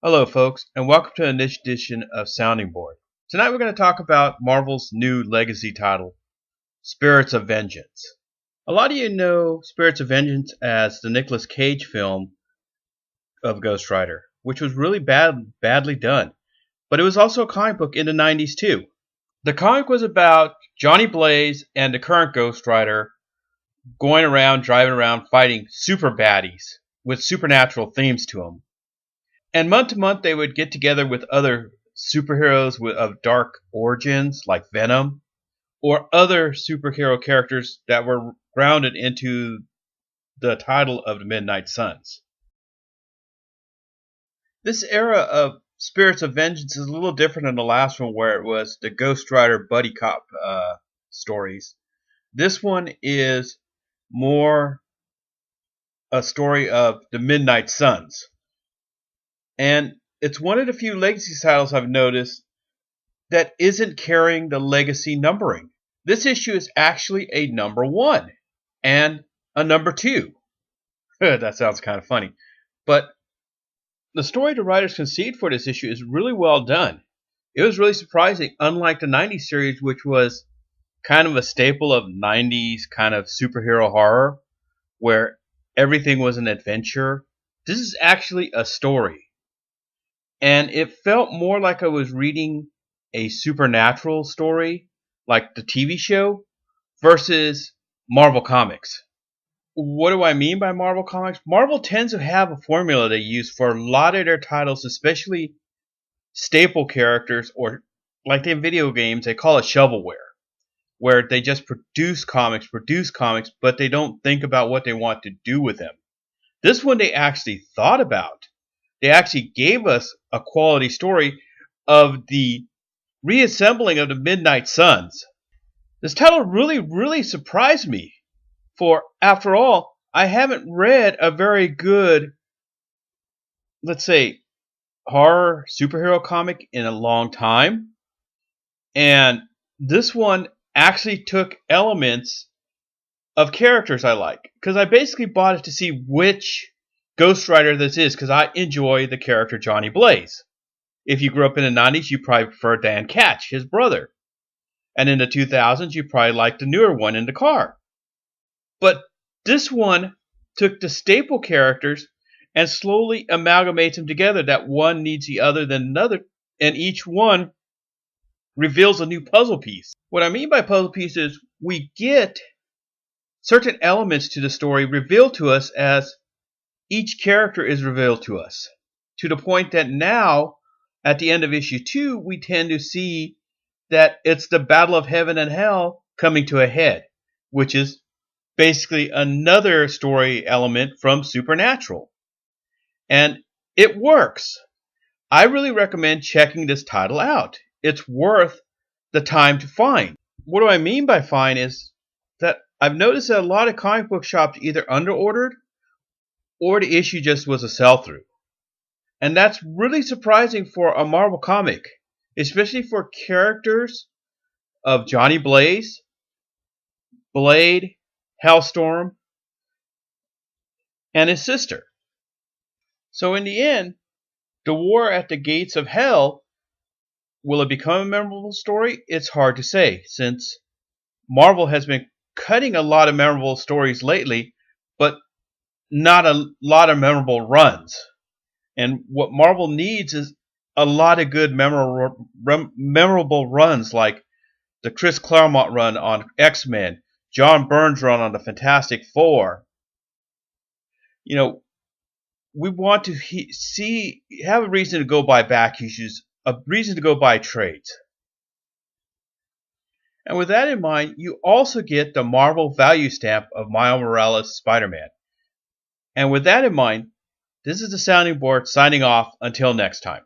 Hello folks, and welcome to a niche edition of Sounding Board. Tonight we're going to talk about Marvel's new legacy title, Spirits of Vengeance. A lot of you know Spirits of Vengeance as the Nicolas Cage film of Ghost Rider, which was really badly done. But it was also a comic book in the 90s too. The comic was about Johnny Blaze and the current Ghost Rider going around, driving around, fighting super baddies with supernatural themes to them. And month to month, they would get together with other superheroes of dark origins, like Venom, or other superhero characters that were grounded into the title of the Midnight Suns. This era of Spirits of Vengeance is a little different than the last one, where it was the Ghost Rider buddy cop stories. This one is more a story of the Midnight Suns. And it's one of the few legacy titles I've noticed that isn't carrying the legacy numbering. This issue is actually a number 1 and a number 2. That sounds kind of funny. But the story the writers conceived for this issue is really well done. It was really surprising, unlike the 90s series, which was kind of a staple of 90s kind of superhero horror, where everything was an adventure. This is actually a story. And it felt more like I was reading a supernatural story, like the TV show, versus Marvel Comics. What do I mean by Marvel Comics? Marvel tends to have a formula they use for a lot of their titles, especially staple characters, or like in video games, they call it shovelware, where they just produce comics, but they don't think about what they want to do with them. This one they actually thought about. They actually gave us a quality story of the reassembling of the Midnight Suns. This title really surprised me. For, after all, I haven't read a very good, let's say, horror superhero comic in a long time. And this one actually took elements of characters I like. Because I basically bought it to see which Ghost Rider this is, because I enjoy the character Johnny Blaze. If you grew up in the 90s, you probably prefer Dan Catch, his brother. And in the 2000s, you probably liked the newer one in the car. But this one took the staple characters and slowly amalgamates them together, that one needs the other than another, and each one reveals a new puzzle piece. What I mean by puzzle piece is we get certain elements to the story revealed to us as each character is revealed to us, to the point that now, at the end of issue 2, we tend to see that it's the battle of heaven and hell coming to a head, which is basically another story element from Supernatural. And it works. I really recommend checking this title out. It's worth the time to find. What do I mean by find is that I've noticed that a lot of comic book shops either underordered or the issue just was a sell-through. And that's really surprising for a Marvel comic, especially for characters of Johnny Blaze, Blade, Hellstorm, and his sister. So in the end, the war at the gates of hell, will it become a memorable story? It's hard to say, since Marvel has been cutting a lot of memorable stories lately, but not a lot of memorable runs. And what Marvel needs is a lot of good memorable runs, like the Chris Claremont run on X-Men, John Byrne's run on the Fantastic Four. You know, we want to have a reason to go buy back issues, a reason to go buy trades. And with that in mind, you also get the Marvel value stamp of Miles Morales' Spider-Man. And with that in mind, this is the Sounding Board signing off until next time.